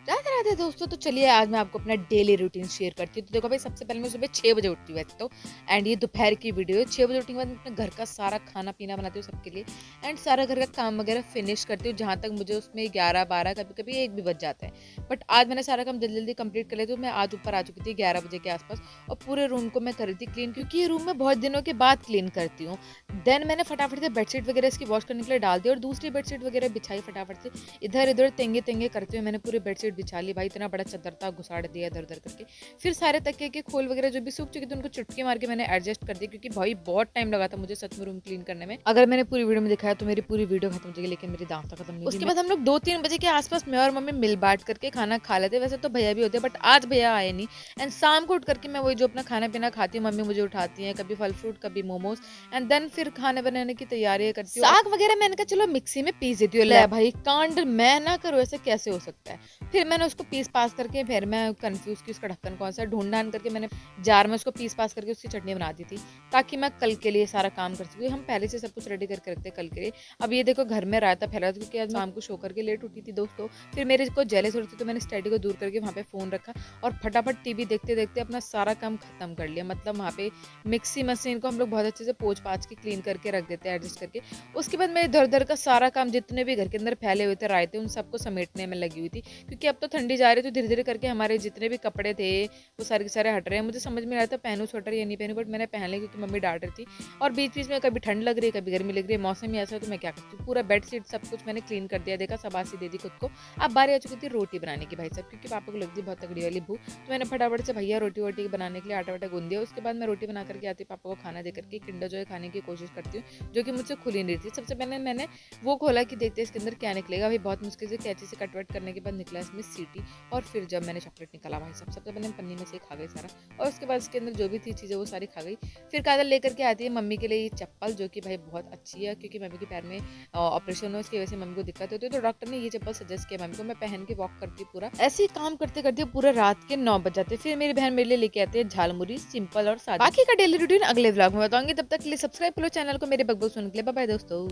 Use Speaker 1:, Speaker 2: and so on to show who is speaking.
Speaker 1: राधे राधे दोस्तों। तो चलिए आज मैं आपको अपना डेली रूटीन शेयर करती हूँ। तो देखो भाई, सबसे पहले मैं सुबह 6 बजे उठती हूँ वैसे तो। एंड ये दोपहर की वीडियो है। 6 बजे उठने के बाद मैं अपने घर का सारा खाना पीना बनाती हूँ सबके लिए। एंड सारा घर का काम वगैरह फिनिश करती हूँ, जहाँ तक मुझे उसमें 11 12 कभी कभी 1 भी बज जाता है। बट आज मैंने सारा काम जल्दी जल्दी कंप्लीट कर लिया, तो मैं आज ऊपर आ चुकी थी 11 बजे के आसपास। और पूरे रूम को मैं कर रही थी क्लीन, क्योंकि ये रूम मैं बहुत दिनों के बाद क्लीन करती हूँ। देन मैंने फटाफट से बेडशीट वगैरह इसकी वॉश करने के लिए डाल दी और दूसरी बेडशीट वगैरह बिछाई फटाफट से। इधर इधर तेंगे तेंगे करते हुए मैंने पूरी बेडशीट बिछा ली। भाई इतना बड़ा चद्दर था, घुसाड़ दिया इधर उधर करके। फिर सारे तकिए के खोल वगैरह जो भी सूख चुके थे उनको चुटकी मार के मैंने एडजस्ट कर दिया, क्योंकि भाई बहुत टाइम लगा था मुझे सच में रूम क्लीन करने में। अगर मैंने पूरी वीडियो में दिखाया तो मेरी पूरी वीडियो खत्म हो जाएगी, लेकिन मेरी दांत खत्म नहीं होगी। उसके बाद हम लोग 2 3 बजे के आसपास मैं और मम्मी मिल बांट करके खाना खा लेते। वैसे तो भैया भी होते, बट आज भैया आए नहीं। एंड शाम को उठ करके मैं वही जो अपना खाना पीना खाती हूँ, मम्मी मुझे उठाती है, कभी फल फ्रूट कभी मोमोज। एंड देन फिर खाने बनाने की तैयारी करती हूँ। साग वगैरह मैंने कहा चलो मिक्सी में पीस देती हूँ। ले भाई, कांड मैं ना करूँ, ऐसे कैसे हो सकता है। फिर मैंने उसको पीस पास करके, फिर मैं कंफ्यूज की उसका ढक्कन कौन सा ढूंढ ढांड करके मैंने जार में उसको पीस पास करके उसकी चटनी बना दी थी, ताकि मैं कल के लिए सारा काम कर सकूँ। हम पहले से सब कुछ रेडी करके रखते हैं कल के लिए। अब ये देखो घर में रायता फैला था, क्योंकि आज शाम को शो करके लेट उठी थी दोस्तों। फिर मेरे को जेलस हो रही थी, तो मैंने स्टडी को दूर करके वहाँ पे फोन रखा और फटाफट टीवी देखते देखते अपना सारा काम खत्म कर लिया। मतलब वहाँ पे मिक्सी मशीन को हम लोग बहुत अच्छे से पोंछ पाछ के क्लीन करके रख देते हैं एडजस्ट करके। उसके बाद मैं इधर उधर का सारा काम जितने भी घर के अंदर फैले हुए थे रायते, उन सबको समेटने में लगी हुई थी, क्योंकि अब तो ठंडी जा रही है। तो धीरे धीरे करके हमारे जितने भी कपड़े थे वो सारे के सारे हट रहे हैं। मुझे समझ में आ रहा था पहनूं स्वेटर या नहीं पहनूं, बट मैंने पहन लिया क्योंकि मम्मी डांट रही थी। और बीच बीच में कभी ठंड लग रही है कभी गर्मी लग रही है, मौसम ही ऐसा है, तो मैं क्या करती हूँ, पूरा बेड शीट सब कुछ मैंने क्लीन कर दिया। देखा शाबाशी दे दी खुद को। अब बारी आ चुकी थी रोटी बनाने की भाई साहब, क्योंकि पापा को लगती बहुत तगड़ी वाली भूख। तो मैंने फटाफट से भैया रोटी वोटी बनाने के लिए आटा वाटा गूंद दिया। उसके बाद मैं रोटी बना करके आती पापा को खाना दे करके किंडर जॉय खाने की कोशिश करती हूँ, जो कि मुझसे खुल ही नहीं थी। सबसे पहले मैंने वो खोला कि देखते इसके अंदर क्या निकलेगा। भाई बहुत मुश्किल से कैंची से कटवट करने के बाद निकला इसमें सीटी। और फिर जब मैंने चॉकलेट निकाला भाई साहब, सबसे पहले पन्नी में से खा गई सारा, और उसके बाद इसके अंदर जो भी थी चीज़ें वो सारी खा गई। फिर काजल लेकर के आती है मम्मी के लिए ये चप्पल, जो कि भाई बहुत अच्छी है, क्योंकि मम्मी के पैर में ऑपरेशन हो, इसकी वजह से मम्मी को दिक्कत होती है। तो डॉक्टर ने ये चप्पल सजेस्ट किया मम्मी को। मैं पहन के वॉक करती हूँ पूरा। ऐसे ही काम करते करते पूरा रात के 9 बज जाते। फिर मेरी बहन मेरे लिए लेके आती है झालमुरी, सिंपल और सादा। बाकी का डेली रूटीन अगले व्लॉग में बताऊंगी। तब तक के लिए सब्सक्राइब करो चैनल को मेरे बकबक सुनने के लिए। बाय बाय दोस्तों।